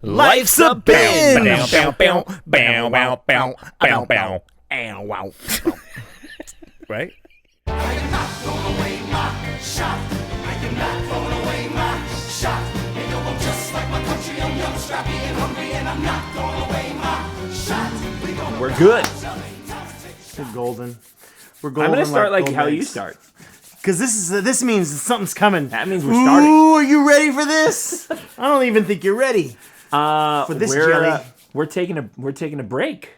Life's a binge. Bow, bow, bow, bow, bow, bow, bow, bow, wow. Right? I am not throwing away my shot. I am not throwing away my shot. And you're just like my country. I'm young, scrappy, and hungry, and I'm not throwing away my shot. We're good. We're golden. We're I'm golden. gonna start like gold how you eggs. start. Because this means something's coming. That means we're starting. Ooh, are you ready for this? I don't even think you're ready. For this jelly. We're taking a break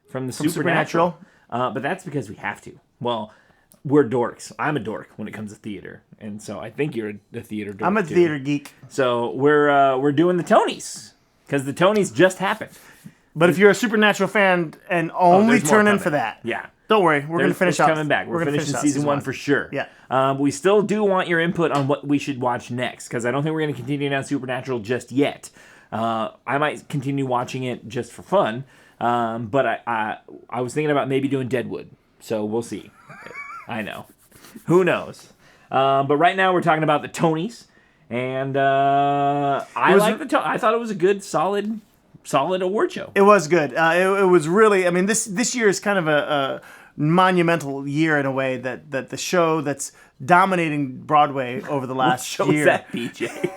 from the supernatural. But that's because we have to. Well, we're dorks. I'm a dork when it comes to theater, and so I think you're a theater dork. I'm a too. theater geek. So we're doing the Tonys because the Tonys just happened. But if you're a supernatural fan and only there's more turn in coming. for that, Yeah. don't worry. We're going to finish It's up. coming back. We're gonna finishing finish out season one for sure. Yeah. But we still do want your input on what we should watch next because I don't think we're going to continue down Supernatural just yet. I might continue watching it just for fun, but I was thinking about maybe doing Deadwood. So we'll see. I know. Who knows? But right now we're talking about the Tonys, and I thought it was a good, solid award show. It was good. It was really. I mean, this year is kind of a monumental year in a way that the show that's dominating Broadway over the last Show year. that, BJ.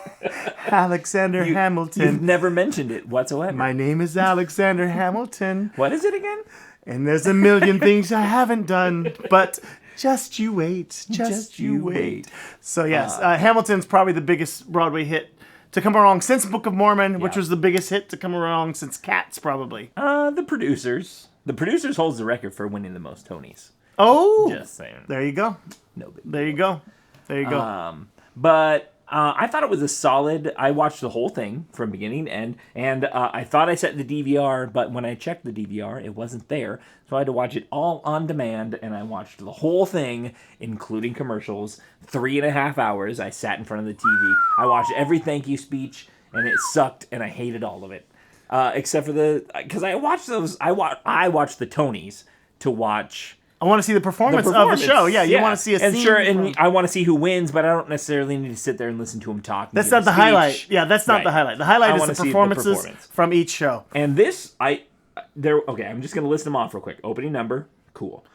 Alexander Hamilton. You've never mentioned it whatsoever. My name is Alexander Hamilton, What is it again? and there's a million things I haven't done, but just you wait. Just you wait. So yes, Hamilton's probably the biggest Broadway hit to come along since Book of Mormon, which Yeah. was the biggest hit to come along since Cats, probably. The Producers. The Producers holds the record for winning the most Tonys. Oh, Just saying. there you go. No big. There you go. There you go. But I thought it was a solid. I watched the whole thing from beginning to end, and I thought I set the DVR, but when I checked the DVR, it wasn't there. So I had to watch it all on demand, and I watched the whole thing, including commercials. 3.5 hours. I sat in front of the TV. I watched every thank you speech, and it sucked, and I hated all of it, except for because I watched those. I watched the Tonys to watch. I want to see the performance of the show. Yeah, you want to see a and scene. sure, and I want to see who wins, but I don't necessarily need to sit there and listen to him talk. That's not the highlight. Yeah, that's not Right. the highlight. The highlight I is wanna the see the performances performance. from each show. And this, okay, I'm just gonna list them off real quick. Opening number, cool.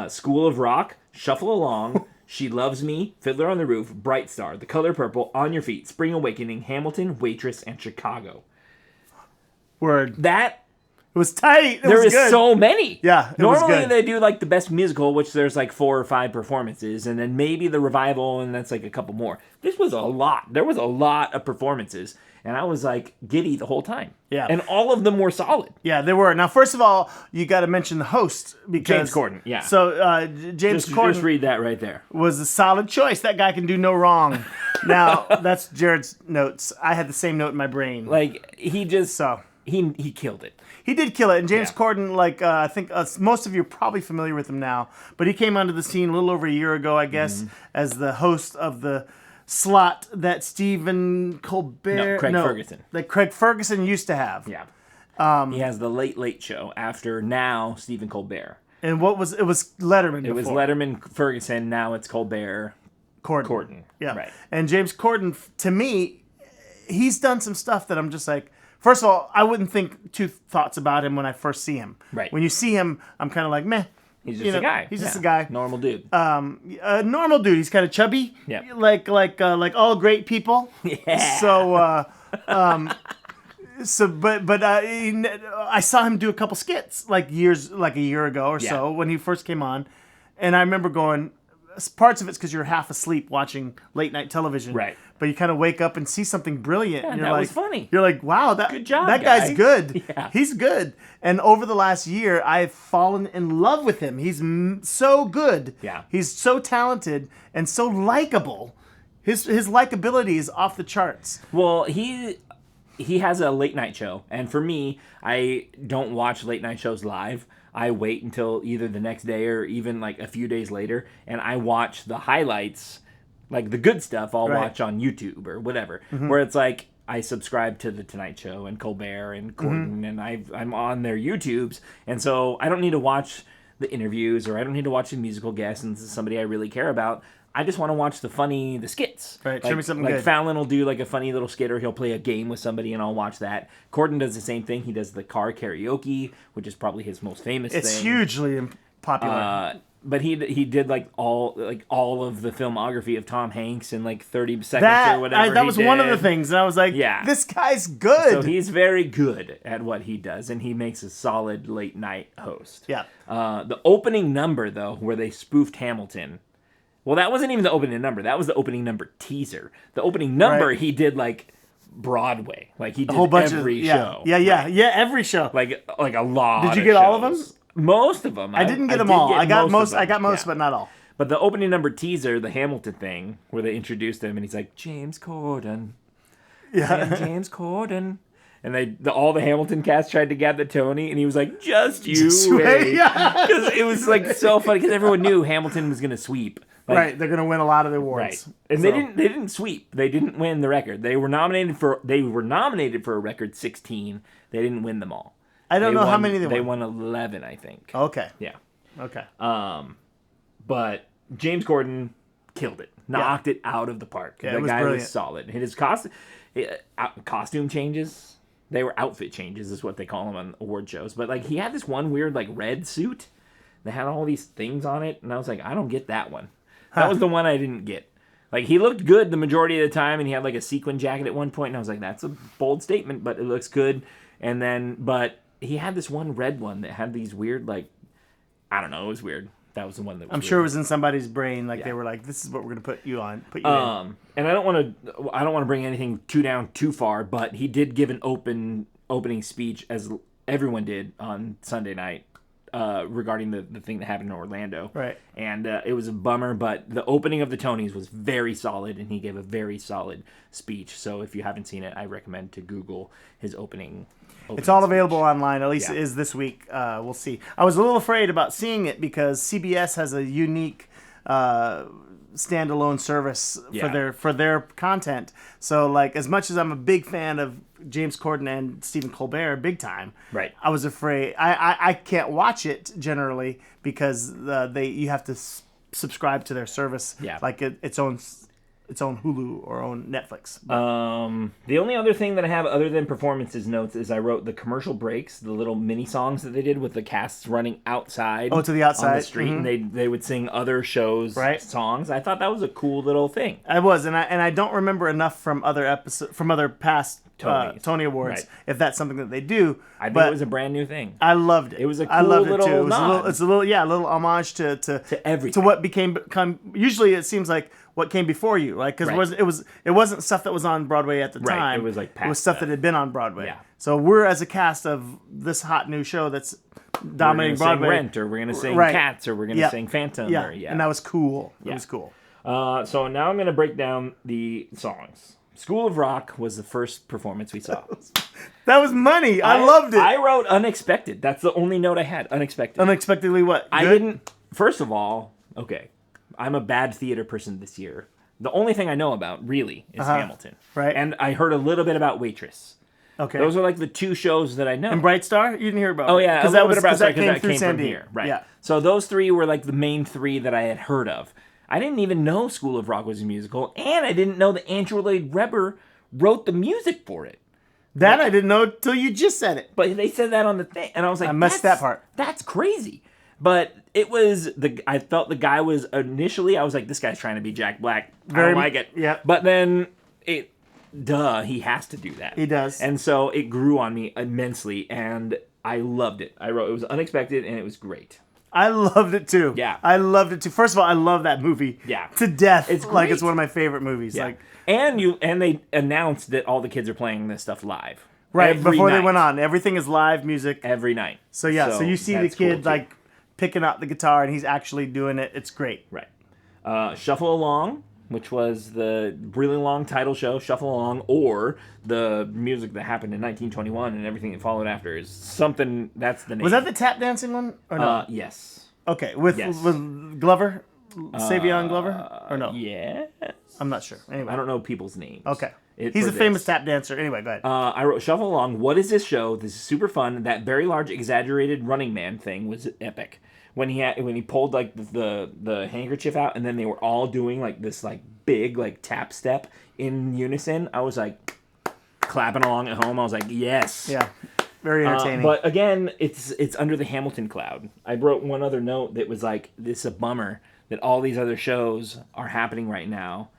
School of Rock, Shuffle Along, She Loves Me, Fiddler on the Roof, Bright Star, The Color Purple, On Your Feet, Spring Awakening, Hamilton, Waitress, and Chicago. Word. That. It was tight. There was is good. so many. Yeah, it was Normally good. they do like the best musical, which there's like 4 or 5 performances, and then maybe the revival, and that's like a couple more. This was a lot. There was a lot of performances, and I was like giddy the whole time. Yeah. And all of them were solid. Yeah, they were. Now, first of all, you got to mention the host because James Corden, yeah. So James Corden Just read that right there. was a solid choice. That guy can do no wrong. Now, that's Jared's notes. I had the same note in my brain. Like he just So he killed it. he did kill it. And James Yeah. Corden, like I think most of you are probably familiar with him now, but he came onto the scene a little over a year ago, I guess, Mm-hmm. as the host of the slot that Stephen Colbert, Ferguson. that Craig Ferguson used to have. Yeah. He has the Late Late Show after now Stephen Colbert. And it was Letterman. It was Letterman, Ferguson. Now it's Colbert. Corden. Yeah. Right. And James Corden, to me, he's done some stuff that I'm just like, first of all, I wouldn't think two thoughts about him when I first see him. Right. When you see him, I'm kind of like, meh. He's just a guy. He's just Yeah. a guy. Normal dude. A normal dude. He's kind of chubby. Yeah. Like all great people. Yeah. So, but I saw him do a couple skits like a year ago or so when he first came on, and I remember going. Parts of it's because you're half asleep watching late night television, Right. But you kind of wake up and see something brilliant. Yeah, and you're that like, was funny. You're like, wow, Good job, that guy. guy's good. Yeah. He's good. And over the last year, I've fallen in love with him. He's so good. Yeah. He's so talented and so likable. His likability is off the charts. Well, he has a late night show, and for me, I don't watch late night shows live. I wait until either the next day or even like a few days later, and I watch the highlights, like the good stuff I'll Right. watch on YouTube or whatever, where it's like I subscribe to the Tonight Show and Colbert and Corden, and I'm on their YouTubes, and so I don't need to watch the interviews or I don't need to watch the musical guests and this is somebody I really care about. I just want to watch the skits. Right, show me something like good. Fallon will do like a funny little skit, or he'll play a game with somebody, and I'll watch that. Corden does the same thing. He does the car karaoke, which is probably his most famous thing. It's hugely popular. But he did like all of the filmography of Tom Hanks in like 30 seconds or whatever. That was one of the things, and I was like, Yeah. this guy's good. So he's very good at what he does, and he makes a solid late night host. Yeah. The opening number, though, where they spoofed Hamilton. Well, that wasn't even the opening number. That was the opening number teaser. The opening number, Right. he did like Broadway. Like he did a whole bunch every of show. Yeah, every show. Like a lot. Did you get all of them? Most of them. I didn't get them all. I got most. of them. I got most, Yeah. but not all. But the opening number teaser, the Hamilton thing, where they introduced him, and he's like, James Corden. Yeah. And James Corden. And all the Hamilton cast tried to gather Tony, and he was like, just you wait. Yeah. Because it was like so funny, because everyone knew Hamilton was going to sweep. Like, Right, they're gonna win a lot of the awards. right. And they didn't sweep. They didn't win the record. They were nominated for a record 16. They didn't win them all. I don't know how won- many they won won. 11, I think. Okay. Yeah. Okay. But James Corden killed it. Knocked it out of the park. Yeah, The it was guy brilliant. was solid. And his costume changes, they were outfit changes is what they call them on award shows. But like he had this one weird like red suit that had all these things on it, and I was like, I don't get that one. That was the one I didn't get. Like he looked good the majority of the time, and he had like a sequin jacket at one point, and I was like, that's a bold statement, but it looks good. And then, but he had this one red one that had these weird like, I don't know, it was weird. That was the one that was I'm weird. sure it was in somebody's brain. Like Yeah. they were like, "This is what we're gonna put you on." Put you in. And I don't want to bring anything too far, but he did give an opening speech, as everyone did on Sunday night, regarding the thing that happened in Orlando. Right. And it was a bummer, but the opening of the Tonys was very solid, and he gave a very solid speech. So if you haven't seen it, I recommend to Google his opening. It's all available online, at least Yeah. it is this week. We'll see. I was a little afraid about seeing it because CBS has a unique standalone service Yeah. for their content. So, like, as much as I'm a big fan of James Corden and Stephen Colbert, big time, Right. I was afraid. I can't watch it generally because you have to subscribe to their service, Yeah. like its own Hulu or own Netflix. The only other thing that I have other than performances notes is I wrote the commercial breaks, the little mini songs that they did with the casts running outside. Oh, to the outside. on the street, and they would sing other shows' Right. songs. I thought that was a cool little thing. I was, and I don't remember enough from other past Tonys. Tony Awards Right. if that's something that they do. I think but it was a brand new thing. I loved it. It was a I cool loved little it too. nod. It's a little homage to everything. to what became. Usually, it seems like what came before you, like because Right. it wasn't stuff that was on Broadway at the Right, time. it was, like, it past was stuff stuff. that had been on Broadway. Yeah. So we're as a cast of this hot new show that's dominating We're gonna Broadway. sing Rent, or we're gonna sing Right. Cats, or we're gonna Yeah. sing Phantom. Yeah. Or, And that was cool. It was cool. So now I'm gonna break down the songs. School of Rock was the first performance we saw. That was money. I loved it. I wrote unexpected. That's the only note I had. Unexpected. Unexpectedly, what? I Good? didn't. First of all, okay, I'm a bad theater person this year. The only thing I know about really is Hamilton. Right. And I heard a little bit about Waitress. Okay. Those are like the two shows that I know. And Bright Star? You didn't hear about Oh it. yeah, a because little that bit about because that because came through from Sandy. here, right? Yeah. So those three were like the main three that I had heard of. I didn't even know School of Rock was a musical, and I didn't know that Andrew Lloyd Webber wrote the music for it. That I didn't know till you just said it. But they said that on the thing, and I was like, I missed "That's- that part." That's crazy." But it was I felt the guy was initially. I was like, "This guy's trying to be Jack Black." I Very- don't like it. yeah. But then he has to do that. He does. And so it grew on me immensely, and I loved it. I wrote it was unexpected, and it was great. I loved it too. Yeah. I loved it too. First of all, I love that movie. Yeah. To death. It's like great. it's one of my favorite movies. Yeah. Like and they announced that all the kids are playing this stuff live. right Every before they night. went on. Everything is live music. Every night. So yeah, so you see the that's cool, kid too. like picking up the guitar and he's actually doing it. It's great. Right. Shuffle Along, which was the really long title show, Shuffle Along, or the music that happened in 1921 and everything that followed after is something, that's the name. Was that the tap dancing one or no? Yes. Okay, with yes. Glover, Savion Glover, or no? Yes. I'm not sure. Anyway, I don't know people's names. Okay, It- he's for a famous this. tap dancer. Anyway, go ahead. I wrote Shuffle Along. What is this show? This is super fun. That very large, exaggerated Running Man thing was epic. when he pulled like the handkerchief out, and then they were all doing like this like big like tap step in unison. I was like clapping along at home. I was like, yes. Yeah. Very entertaining. But again, it's under the Hamilton cloud. I wrote one other note that was like, this is a bummer that all these other shows are happening right now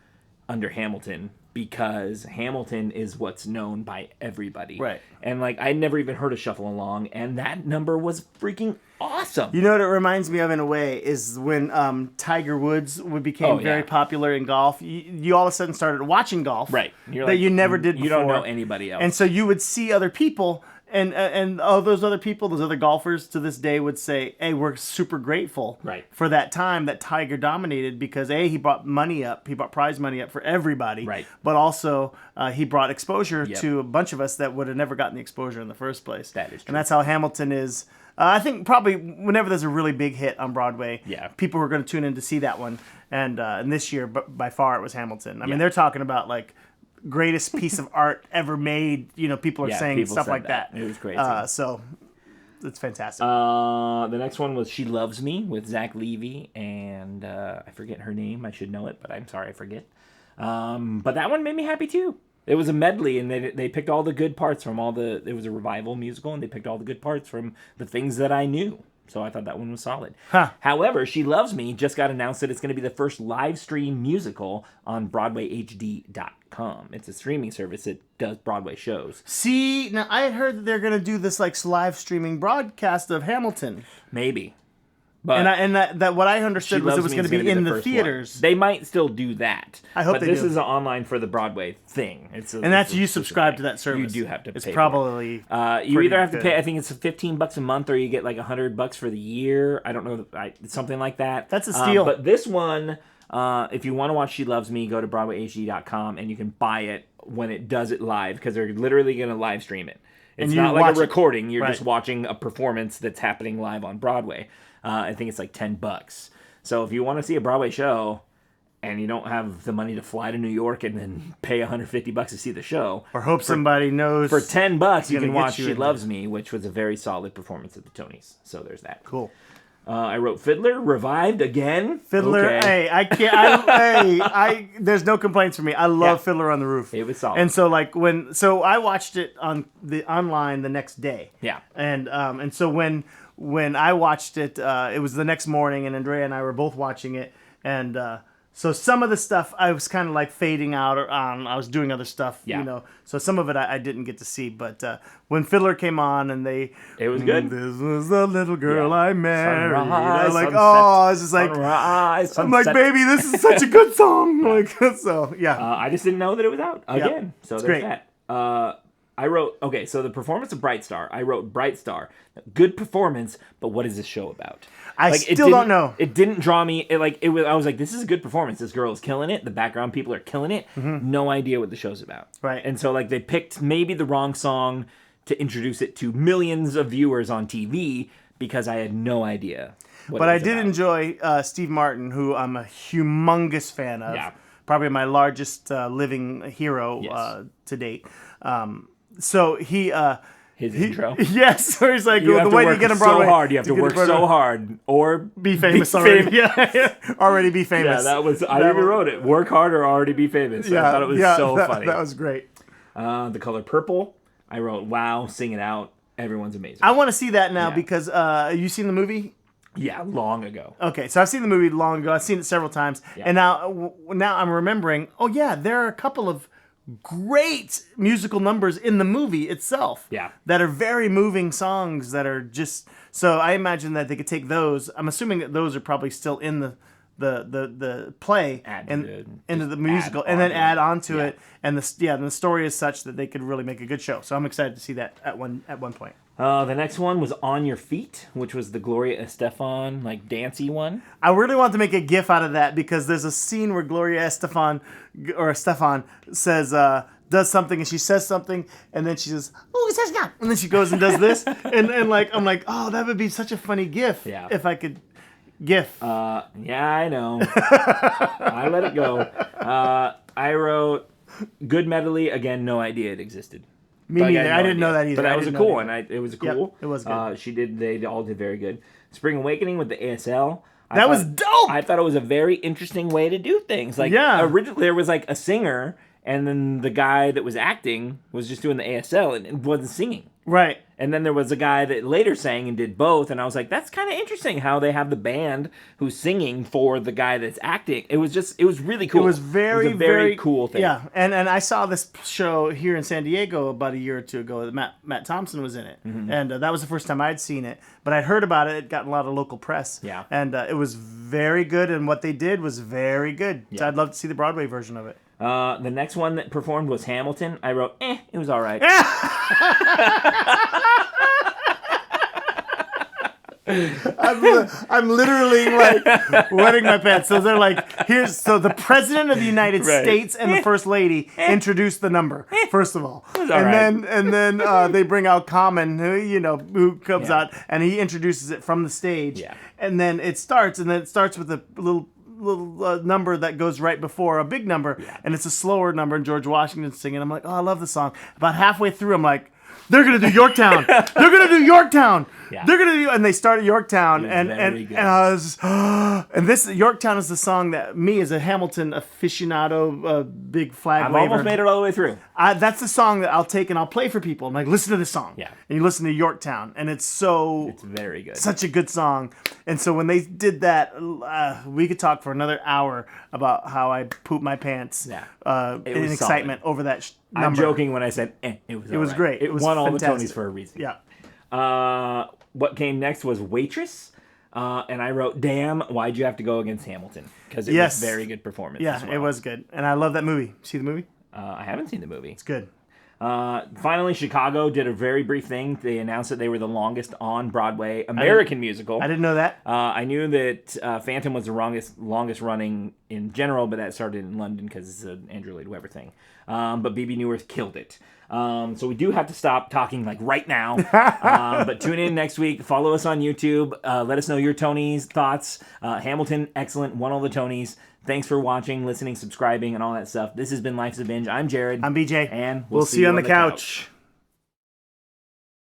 under Hamilton, because Hamilton is what's known by everybody. Right. And like, I'd never even heard of Shuffle Along, and that number was freaking awesome. You know what it reminds me of in a way is when Tiger Woods became very popular in golf. You all of a sudden started watching golf. Right. That you never did before. You don't know anybody else. And so you would see other people. And all those other people, those other golfers to this day would say, hey, we're super grateful for that time that Tiger dominated, because he brought money up. He brought prize money up for everybody. Right. But also he brought exposure to a bunch of us that would have never gotten the exposure in the first place. That is true. And that's how Hamilton is. I think probably whenever there's a really big hit on Broadway, people are going to tune in to see that one. And this year, by far, it was Hamilton. I mean, they're talking about like greatest piece of art ever made. You know, people are saying stuff like that. It was crazy. So it's fantastic. The next one was She Loves Me with Zach Levy, and I forget her name. I should know it, but I'm sorry I forget. But that one made me happy too. It was a medley, and they picked all the good parts from it was a revival musical, and they picked all the good parts from the things that I knew. So I thought that one was solid. Huh. However, She Loves Me just got announced that it's going to be the first live stream musical on BroadwayHD.com. It's a streaming service that does Broadway shows. See, now I had heard that they're going to do this like live streaming broadcast of Hamilton. Maybe. But and that what I understood was it was going to be in the theaters. One. They might still do that. I hope but they this do. is online for the Broadway thing. And that's you subscribe to that service. You do have to pay. It's probably you either have to pay. I think it's $15 a month, or you get like $100 for the year. I don't know, something like that. That's a steal. But this one, if you want to watch She Loves Me, go to BroadwayHD.com, and you can buy it when it does it live, because they're literally going to live stream it. It's not like a recording. You're just watching a performance that's happening live on Broadway. I think it's like $10. So if you want to see a Broadway show and you don't have the money to fly to New York and then pay $150 to see the show, or hope somebody knows, for $10 you can watch She Loves Me, which was a very solid performance at the Tonys. So there's that. Cool. I wrote Fiddler revived again. Fiddler, okay. hey, I can't. There's no complaints for me. I love Fiddler on the Roof. It was solid. And so I watched it online the next day. Yeah. And so when I watched it, it was the next morning, and Andrea and I were both watching it, and so some of the stuff I was kind of like fading out on. I was doing other stuff, you know. So some of it I didn't get to see. But when Fiddler came on and it was good. This was the little girl I married. Sunrise, I was like, sunset, I was just like, sunrise, I'm like, sunset. baby, this is such a good song. Like, so yeah. I just didn't know that it was out again. So it's there's great. that. I wrote, so the performance of Bright Star, I wrote Bright Star. Good performance, but what is this show about? I still don't know. It didn't draw me. I was like, this is a good performance. This girl is killing it. The background people are killing it. Mm-hmm. No idea what the show's about. Right. And so like they picked maybe the wrong song to introduce it to millions of viewers on TV, because I had no idea what But it I was did about. enjoy Steve Martin, who I'm a humongous fan of. Yeah. Probably my largest living hero to date. So His intro. Yes, where he's like, You have the to way work to get on so Broadway. hard. You have to work so hard, or Be famous already. Yeah, already be famous. Yeah, that was. I even wrote it. Work hard or already be famous. I thought it was so funny. That was great. The color purple. I wrote, wow, sing it out. Everyone's amazing. I want to see that now Yeah. because you seen the movie? Yeah, long ago. Okay, so I've seen the movie long ago. I've seen it several times, and now I'm remembering. Oh yeah, there are a couple of great musical numbers in the movie itself. Yeah. That are very moving songs that are just. So I imagine that they could take those. I'm assuming that those are probably still in the play into the musical, and then add on to it. And the story is such that they could really make a good show. So I'm excited to see that at one point. The next one was On Your Feet, which was the Gloria Estefan, like, dancey one. I really want to make a gif out of that because there's a scene where Gloria Estefan says does something, and she says something, and then she says, "Oh, it says God," and then she goes and does this, and like I'm like, oh, that would be such a funny gif if I could gif. Yeah, I know. I let it go. I wrote Good Medley, again, no idea it existed. Me neither. I didn't know that either. But that was cool, and it was cool. Yep, it was good. They all did very good. Spring Awakening with the ASL. That was dope. I thought it was a very interesting way to do things. Like, originally there was like a singer, and then the guy that was acting was just doing the ASL and wasn't singing. Right. And then there was a guy that later sang and did both, and I was like, that's kind of interesting how they have the band who's singing for the guy that's acting. It was really cool. It was very cool thing. Yeah, and I saw this show here in San Diego about a year or two ago. Matt Thompson was in it, and that was the first time I'd seen it. But I'd heard about it. It got a lot of local press. Yeah. And it was very good, and what they did was very good. Yeah. So I'd love to see the Broadway version of it. The next one that performed was Hamilton. I wrote, it was all right. I'm literally like wetting my pants. So they're like, so the president of the United States and the first lady introduce the number first of all, and then they bring out Common, who comes out and he introduces it from the stage, and then it starts with a little number that goes right before a big number, and it's a slower number, and George Washington's singing. I'm like, oh, I love the song. About halfway through, I'm like, they're gonna do Yorktown. They're gonna do Yorktown. Yeah. They're gonna do, and they started Yorktown, and I was, and this Yorktown is the song that me as a Hamilton aficionado, big flag I've waver, almost made it all the way through. That's the song that I'll take and I'll play for people. I'm like, listen to this song. Yeah. And you listen to Yorktown, and it's very good. such a good song. And so when they did that, we could talk for another hour about how I pooped my pants. Yeah. In excitement over that number. I'm joking when I said, it was great. It was won all fantastic. the Tonys for a reason. Yeah. What came next was Waitress. And I wrote, damn, why'd you have to go against Hamilton? Because it was a very good performance. Yeah, as well. it was good. And I love that movie. See the movie? I haven't seen the movie. It's good. Finally, Chicago did a very brief thing. They announced that they were the longest on Broadway American musical. I didn't know that. I knew that Phantom was the longest running in general, but that started in London because it's an Andrew Lloyd Webber thing. But BB Newirth killed it. So we do have to stop talking like right now. But tune in next week. Follow us on YouTube. Let us know your Tonys thoughts. Hamilton, excellent. Won all the Tonys. Thanks for watching, listening, subscribing, and all that stuff. This has been Life's a Binge. I'm Jared. I'm BJ. And we'll see you on the couch.